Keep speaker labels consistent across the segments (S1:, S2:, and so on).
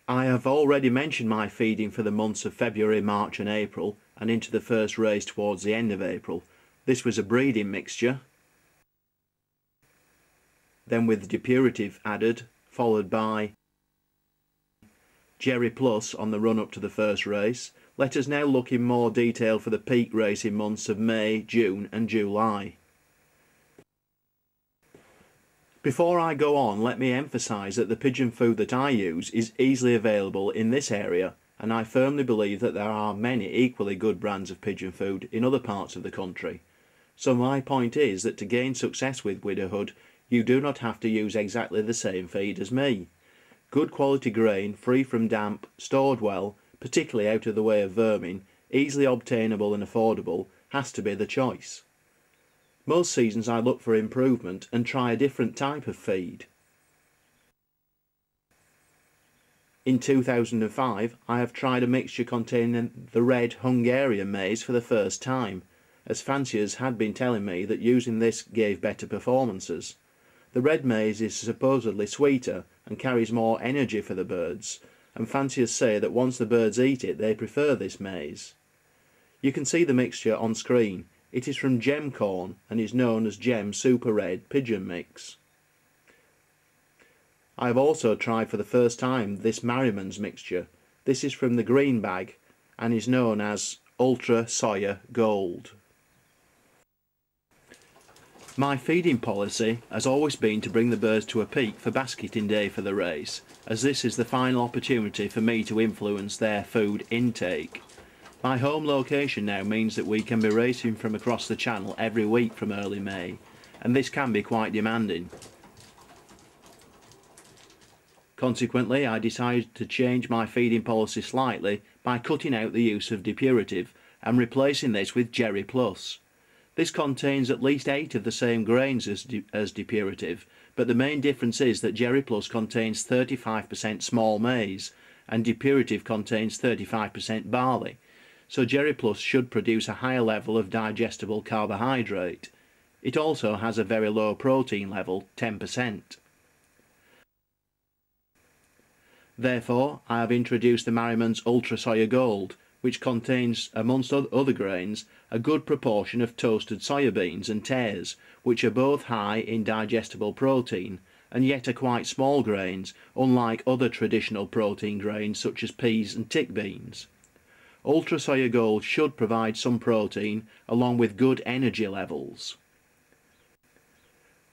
S1: I have already mentioned my feeding for the months of February, March and April, and into the first race towards the end of April. This was a breeding mixture, then with depurative added, followed by Jerry Plus on the run up to the first race. Let us now look in more detail for the peak racing months of May, June and July. Before I go on, let me emphasise that the pigeon food that I use is easily available in this area, and I firmly believe that there are many equally good brands of pigeon food in other parts of the country. So my point is that to gain success with Widowhood, you do not have to use exactly the same feed as me. Good quality grain, free from damp, stored well, particularly out of the way of vermin, easily obtainable and affordable, has to be the choice. Most seasons I look for improvement and try a different type of feed. In 2005 I have tried a mixture containing the red Hungarian maize for the first time, as fanciers had been telling me that using this gave better performances. The red maize is supposedly sweeter and carries more energy for the birds, and fanciers say that once the birds eat it they prefer this maize. You can see the mixture on screen. It is from Gem corn and is known as Gem Super Red Pigeon Mix. I have also tried for the first time this Merriman's mixture. This is from the green bag and is known as Ultra Soya Gold. My feeding policy has always been to bring the birds to a peak for basketing day for the race, as this is the final opportunity for me to influence their food intake. My home location now means that we can be racing from across the channel every week from early May, and this can be quite demanding. Consequently, I decided to change my feeding policy slightly by cutting out the use of depurative and replacing this with Jerry Plus. This contains at least 8 of the same grains as depurative, but the main difference is that Jerry Plus contains 35% small maize and depurative contains 35% barley. So Jerry Plus should produce a higher level of digestible carbohydrate. It also has a very low protein level, 10%. Therefore, I have introduced the Merriman's Ultra Soya Gold, which contains, amongst other grains, a good proportion of toasted soya beans and tares, which are both high in digestible protein, and yet are quite small grains, unlike other traditional protein grains such as peas and tick beans. Ultra Soya Gold should provide some protein along with good energy levels.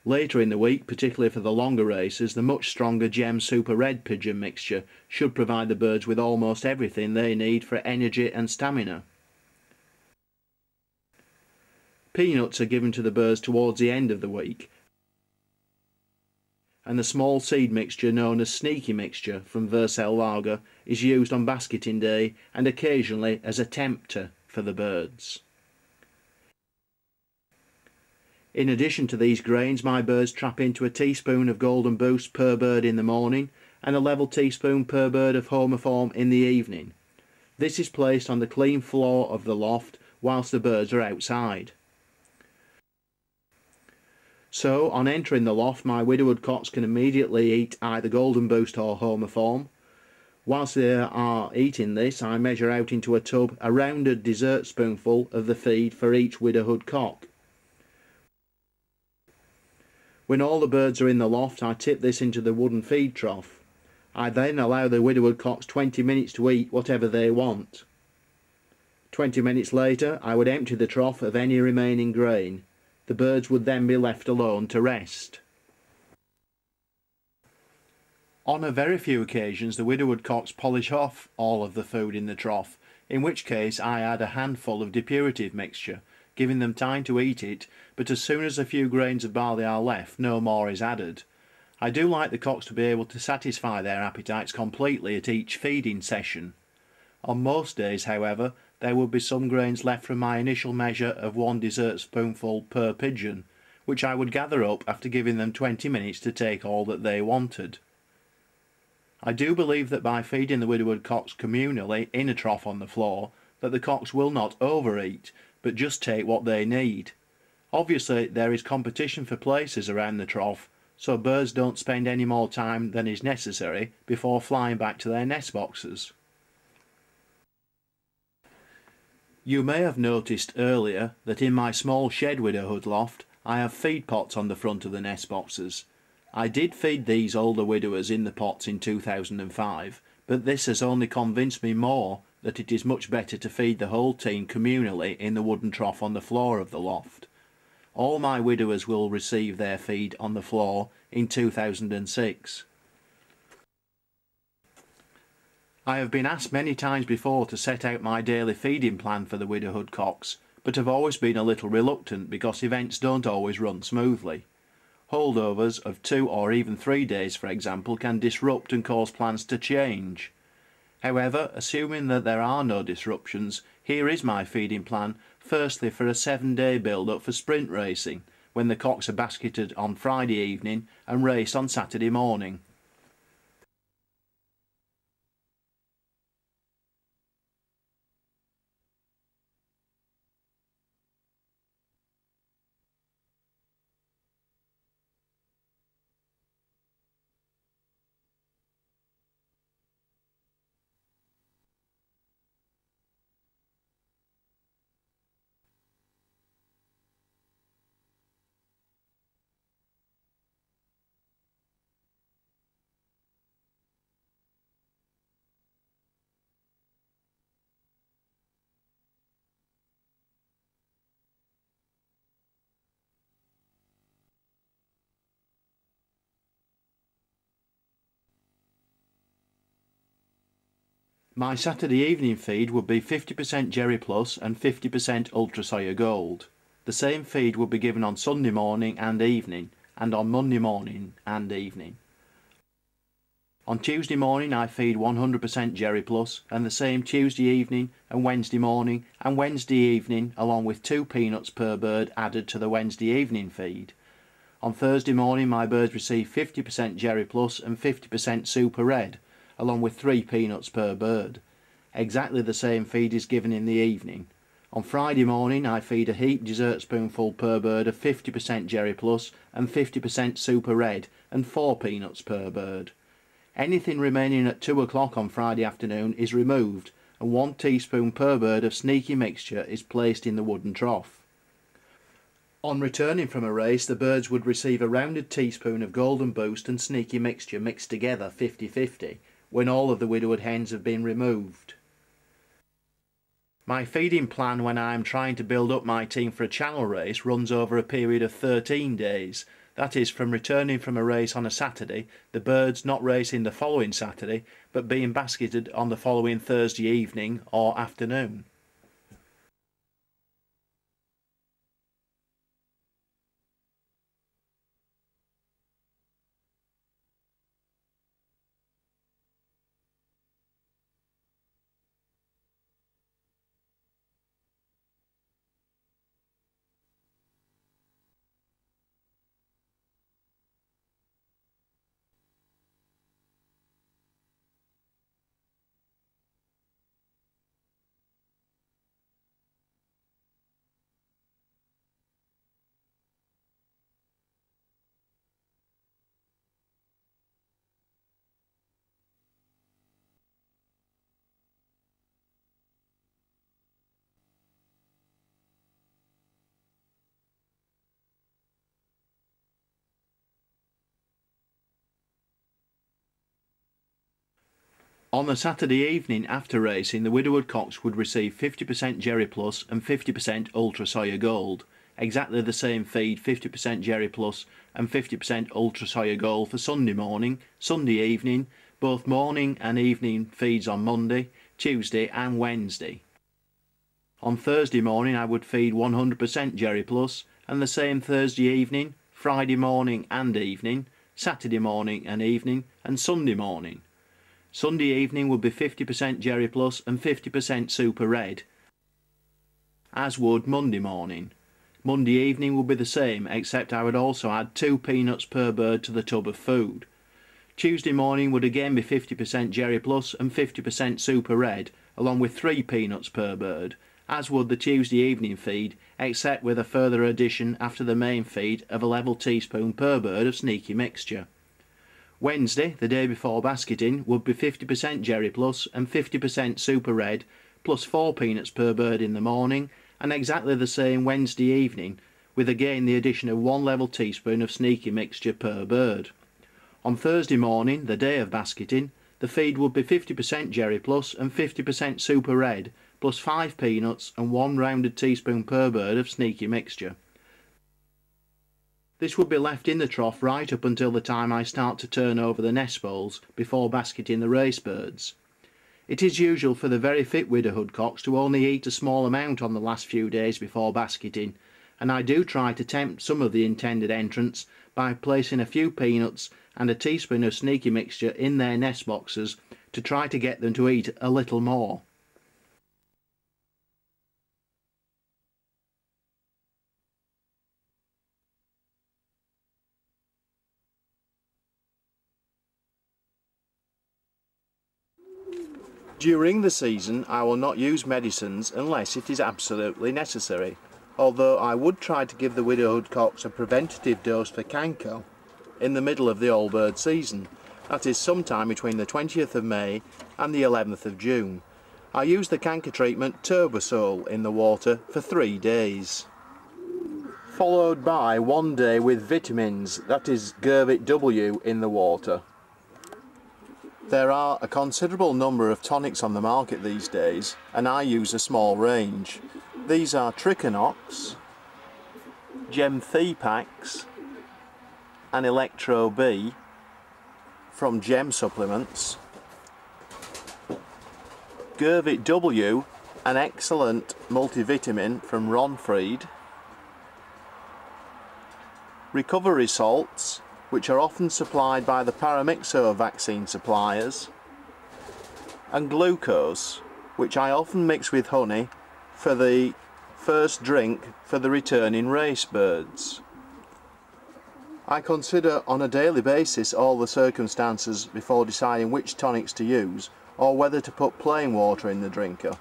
S1: Later in the week, particularly for the longer races, the much stronger Gem Super Red Pigeon mixture should provide the birds with almost everything they need for energy and stamina. Peanuts are given to the birds towards the end of the week, and the small seed mixture known as Sneaky Mixture from Vercel Lager is used on basketing day and occasionally as a tempter for the birds. In addition to these grains, my birds trap into a teaspoon of Golden Boost per bird in the morning and a level teaspoon per bird of Homoform in the evening. This is placed on the clean floor of the loft whilst the birds are outside. So, on entering the loft, my Widowhood cocks can immediately eat either Golden Boost or Homoform. Whilst they are eating this, I measure out into a tub a rounded dessert spoonful of the feed for each Widowhood cock. When all the birds are in the loft, I tip this into the wooden feed trough. I then allow the Widowhood cocks 20 minutes to eat whatever they want. 20 minutes later, I would empty the trough of any remaining grain. The birds would then be left alone to rest. On a very few occasions, the Widowhood cocks polish off all of the food in the trough, in which case I add a handful of depurative mixture, giving them time to eat it, but as soon as a few grains of barley are left, no more is added. I do like the cocks to be able to satisfy their appetites completely at each feeding session. On most days, however, there will be some grains left from my initial measure of 1 dessert spoonful per pigeon, which I would gather up after giving them 20 minutes to take all that they wanted. I do believe that by feeding the Widowhood cocks communally in a trough on the floor, that the cocks will not overeat, but just take what they need. Obviously there is competition for places around the trough, so birds don't spend any more time than is necessary before flying back to their nest boxes. You may have noticed earlier that in my small shed widowhood loft I have feed pots on the front of the nest boxes. I did feed these older widowers in the pots in 2005, but this has only convinced me more that it is much better to feed the whole team communally in the wooden trough on the floor of the loft. All my widowers will receive their feed on the floor in 2006. I have been asked many times before to set out my daily feeding plan for the widowhood cocks, but have always been a little reluctant because events don't always run smoothly. Holdovers of 2 or even 3 days, for example, can disrupt and cause plans to change. However, assuming that there are no disruptions, here is my feeding plan, firstly for a 7-day build-up for sprint racing, when the cocks are basketed on Friday evening and raced on Saturday morning. My Saturday evening feed would be 50% Jerry Plus and 50% Ultra Soya Gold. The same feed would be given on Sunday morning and evening, and on Monday morning and evening. On Tuesday morning I feed 100% Jerry Plus, and the same Tuesday evening and Wednesday morning and Wednesday evening, along with 2 peanuts per bird added to the Wednesday evening feed. On Thursday morning my birds receive 50% Jerry Plus and 50% Super Red, along with 3 peanuts per bird. Exactly the same feed is given in the evening. On Friday morning I feed a heaped dessert spoonful per bird of 50% Jerry Plus and 50% Super Red and 4 peanuts per bird. Anything remaining at 2 o'clock on Friday afternoon is removed, and 1 teaspoon per bird of sneaky mixture is placed in the wooden trough. On returning from a race, the birds would receive a rounded teaspoon of Golden Boost and sneaky mixture mixed together 50-50 when all of the widowhood hens have been removed. My feeding plan when I am trying to build up my team for a channel race runs over a period of 13 days. That is, from returning from a race on a Saturday, the birds not racing the following Saturday, but being basketed on the following Thursday evening or afternoon. On the Saturday evening after racing, the widowhood cocks would receive 50% Jerry Plus and 50% Ultra Soya Gold. Exactly the same feed, 50% Jerry Plus and 50% Ultra Soya Gold for Sunday morning, Sunday evening, both morning and evening feeds on Monday, Tuesday and Wednesday. On Thursday morning I would feed 100% Jerry Plus, and the same Thursday evening, Friday morning and evening, Saturday morning and evening, and Sunday morning. Sunday evening would be 50% Jerry Plus and 50% Super Red, as would Monday morning. Monday evening would be the same, except I would also add 2 peanuts per bird to the tub of food. Tuesday morning would again be 50% Jerry Plus and 50% Super Red, along with 3 peanuts per bird, as would the Tuesday evening feed, except with a further addition after the main feed of a level teaspoon per bird of sneaky mixture. Wednesday, the day before basketing, would be 50% Jerry Plus and 50% Super Red, plus 4 peanuts per bird in the morning, and exactly the same Wednesday evening, with again the addition of 1 level teaspoon of sneaky mixture per bird. On Thursday morning, the day of basketing, the feed would be 50% Jerry Plus and 50% Super Red, plus 5 peanuts and 1 rounded teaspoon per bird of sneaky mixture. This would be left in the trough right up until the time I start to turn over the nest bowls before basketing the race birds. It is usual for the very fit Widowhood cocks to only eat a small amount on the last few days before basketing, and I do try to tempt some of the intended entrants by placing a few peanuts and a teaspoon of sneaky mixture in their nest boxes to try to get them to eat a little more. During the season, I will not use medicines unless it is absolutely necessary, although I would try to give the Widowhood cocks a preventative dose for canker in the middle of the all bird season, that is sometime between the 20th of May and the 11th of June. I use the canker treatment Turbosol in the water for 3 days, followed by 1 day with vitamins, that is Gervit W, in the water. There are a considerable number of tonics on the market these days, and I use a small range. These are Trichinox, Gemthepax and Electro B from Gem Supplements, Gervit W, an excellent multivitamin from Ronfried, recovery salts, which are often supplied by the Paramyxo vaccine suppliers, and glucose, which I often mix with honey for the first drink for the returning race birds. I consider on a daily basis all the circumstances before deciding which tonics to use or whether to put plain water in the drinker.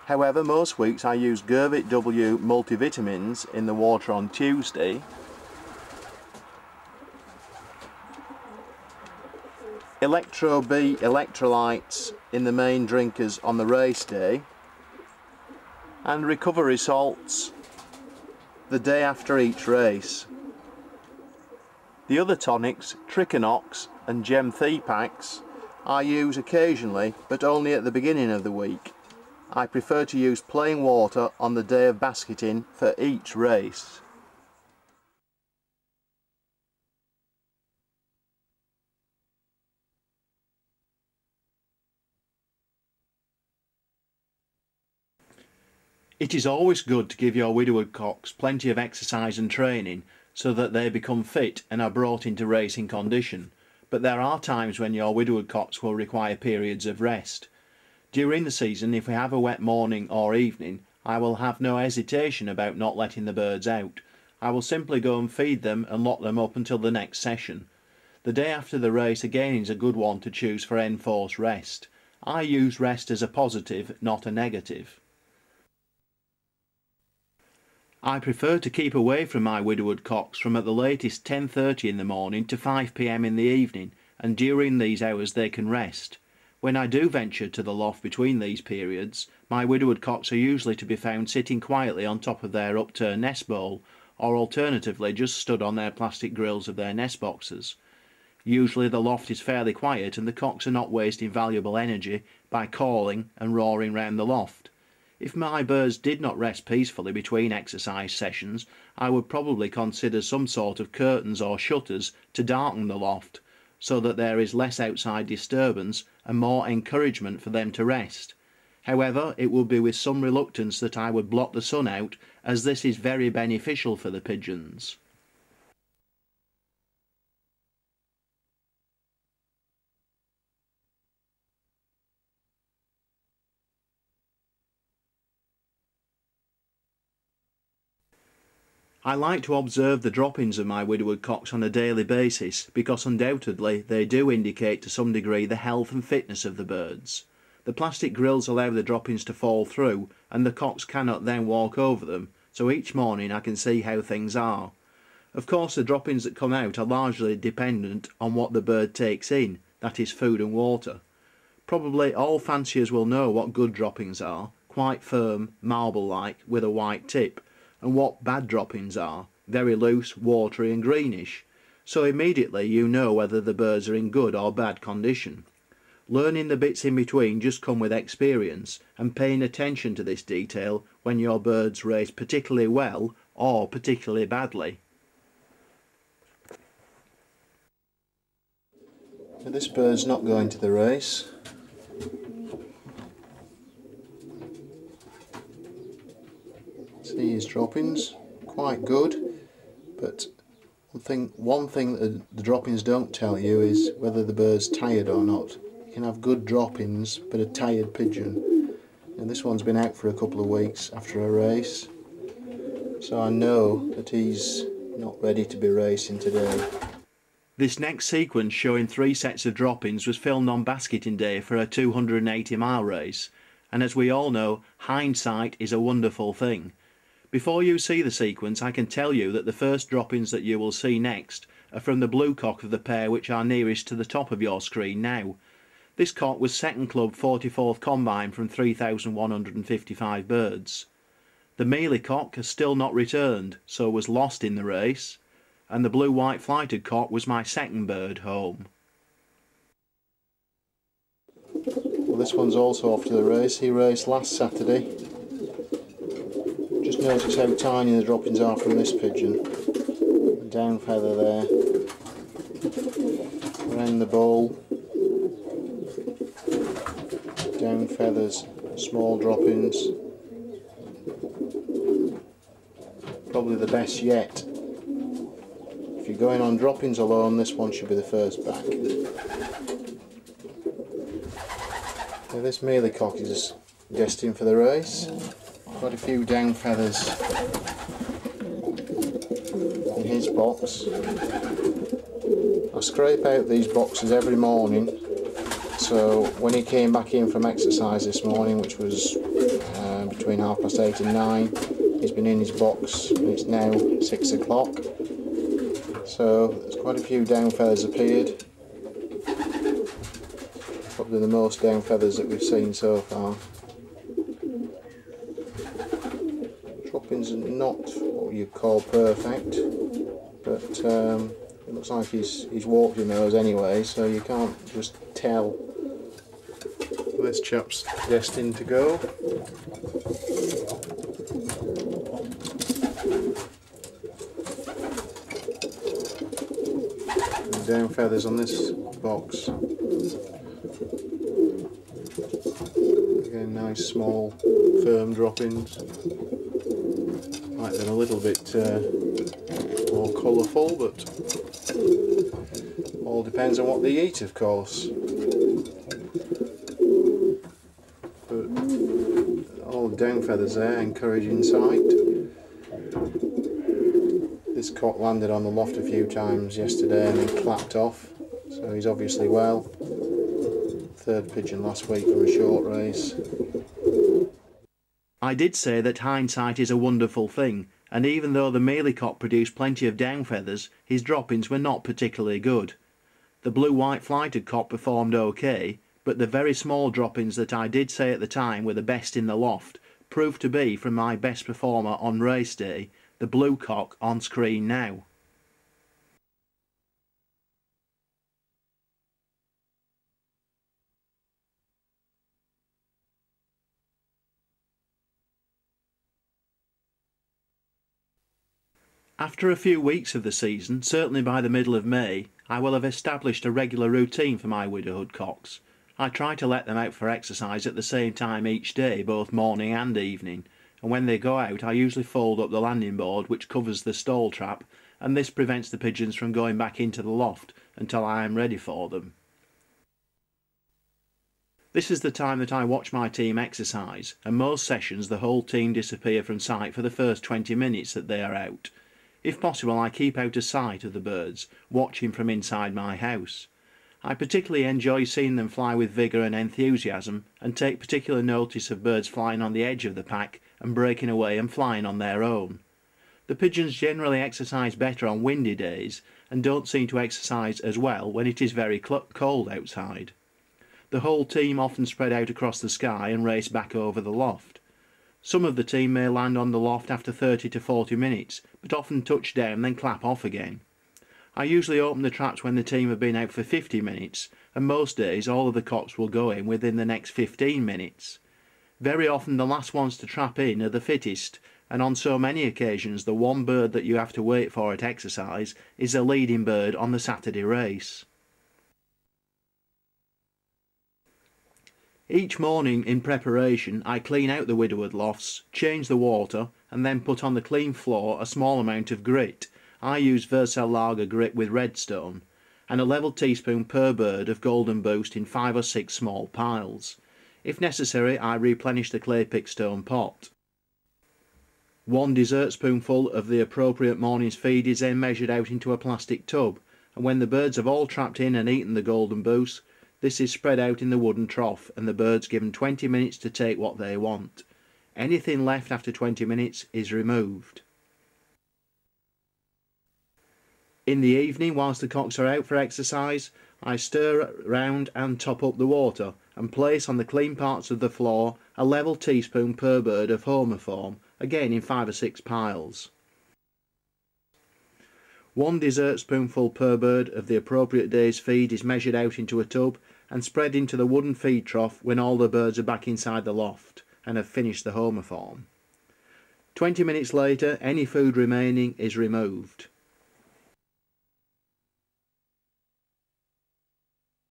S1: However, most weeks I use Gervit W multivitamins in the water on Tuesday, Electro B electrolytes in the main drinkers on the race day, and recovery salts the day after each race. The other tonics, Trichinox and Gemthepax, I use occasionally, but only at the beginning of the week. I prefer to use plain water on the day of basketing for each race. It is always good to give your Widowhood cocks plenty of exercise and training so that they become fit and are brought into racing condition, but there are times when your Widowhood cocks will require periods of rest. During the season, if we have a wet morning or evening, I will have no hesitation about not letting the birds out. I will simply go and feed them and lock them up until the next session. The day after the race again is a good one to choose for enforced rest. I use rest as a positive, not a negative. I prefer to keep away from my Widowhood cocks from at the latest 10:30 in the morning to 5 p.m. in the evening, and during these hours they can rest. When I do venture to the loft between these periods, my Widowhood cocks are usually to be found sitting quietly on top of their upturned nest bowl, or alternatively just stood on their plastic grills of their nest boxes. Usually the loft is fairly quiet and the cocks are not wasting valuable energy by calling and roaring round the loft. If my birds did not rest peacefully between exercise sessions, I would probably consider some sort of curtains or shutters to darken the loft, so that there is less outside disturbance and more encouragement for them to rest. However, it would be with some reluctance that I would block the sun out, as this is very beneficial for the pigeons. I like to observe the droppings of my Widowhood cocks on a daily basis because undoubtedly they do indicate to some degree the health and fitness of the birds. The plastic grills allow the droppings to fall through and the cocks cannot then walk over them, so each morning I can see how things are. Of course the droppings that come out are largely dependent on what the bird takes in, that is food and water. Probably all fanciers will know what good droppings are, quite firm, marble-like, with a white tip, and what bad droppings are, very loose, watery and greenish. So immediately you know whether the birds are in good or bad condition. Learning the bits in between just come with experience, and paying attention to this detail when your birds race particularly well or particularly badly. This bird's not going to the race. See his droppings, quite good, but one thing that the droppings don't tell you is whether the bird's tired or not. You can have good droppings but a tired pigeon, and this one's been out for a couple of weeks after a race, so I know that he's not ready to be racing today. This next sequence showing 3 sets of droppings was filmed on basketing day for a 280-mile race, and as we all know, hindsight is a wonderful thing. Before you see the sequence, I can tell you that the first droppings that you will see next are from the blue cock of the pair which are nearest to the top of your screen now. This cock was second club 44th combine from 3,155 birds. The mealy cock has still not returned, so was lost in the race, and the blue-white flighted cock was my second bird home. Well, this one's also off to the race. He raced last Saturday. Just notice how tiny the droppings are from this pigeon. Down feather there. Around the bowl. Down feathers, small droppings. Probably the best yet. If you're going on droppings alone, this one should be the first back. Now this mealy cock is destined for the race. Quite a few down feathers in his box. I scrape out these boxes every morning, so when he came back in from exercise this morning, which was between 8:30 and 9, he's been in his box and it's now 6 o'clock. So there's quite a few down feathers appeared. Probably the most down feathers that we've seen so far. Droppings are not what you'd call perfect, but it looks like he's walked in those anyway, so you can't just tell. This chap's destined to go. Down feathers on this box. Again, nice small firm droppings. Might have been a little bit more colourful, but all depends on what they eat, of course. But all down feathers there, encouraging sight. This cock landed on the loft a few times yesterday and then clapped off, so he's obviously well. Third pigeon last week from a short race. I did say that hindsight is a wonderful thing, and even though the mealy cock produced plenty of down feathers, his droppings were not particularly good. The blue-white flighted cock performed okay, but the very small droppings that I did say at the time were the best in the loft proved to be from my best performer on race day, the blue cock on screen now. After a few weeks of the season, certainly by the middle of May, I will have established a regular routine for my Widowhood cocks. I try to let them out for exercise at the same time each day, both morning and evening, and when they go out I usually fold up the landing board which covers the stall trap, and this prevents the pigeons from going back into the loft until I am ready for them. This is the time that I watch my team exercise, and most sessions the whole team disappear from sight for the first 20 minutes that they are out. If possible, I keep out of sight of the birds, watching from inside my house. I particularly enjoy seeing them fly with vigour and enthusiasm, and take particular notice of birds flying on the edge of the pack and breaking away and flying on their own. The pigeons generally exercise better on windy days and don't seem to exercise as well when it is very cold outside. The whole team often spread out across the sky and race back over the loft. Some of the team may land on the loft after 30 to 40 minutes, but often touch down then clap off again. I usually open the traps when the team have been out for 50 minutes, and most days all of the cocks will go in within the next 15 minutes. Very often the last ones to trap in are the fittest, and on so many occasions the one bird that you have to wait for at exercise is the leading bird on the Saturday race. Each morning in preparation I clean out the Widowhood lofts, change the water, and then put on the clean floor a small amount of grit. I use Vercel lager grit with redstone, and a level teaspoon per bird of golden boost in 5 or 6 small piles. If necessary, I replenish the clay pick stone pot. 1 dessertspoonful of the appropriate morning's feed is then measured out into a plastic tub, and when the birds have all trapped in and eaten the golden boost, this is spread out in the wooden trough and the birds given 20 minutes to take what they want. Anything left after 20 minutes is removed. In the evening, whilst the cocks are out for exercise, I stir round and top up the water and place on the clean parts of the floor a level teaspoon per bird of homoform, again in 5 or 6 piles. 1 dessertspoonful per bird of the appropriate day's feed is measured out into a tub and spread into the wooden feed trough when all the birds are back inside the loft and have finished the homoform. 20 minutes later, any food remaining is removed.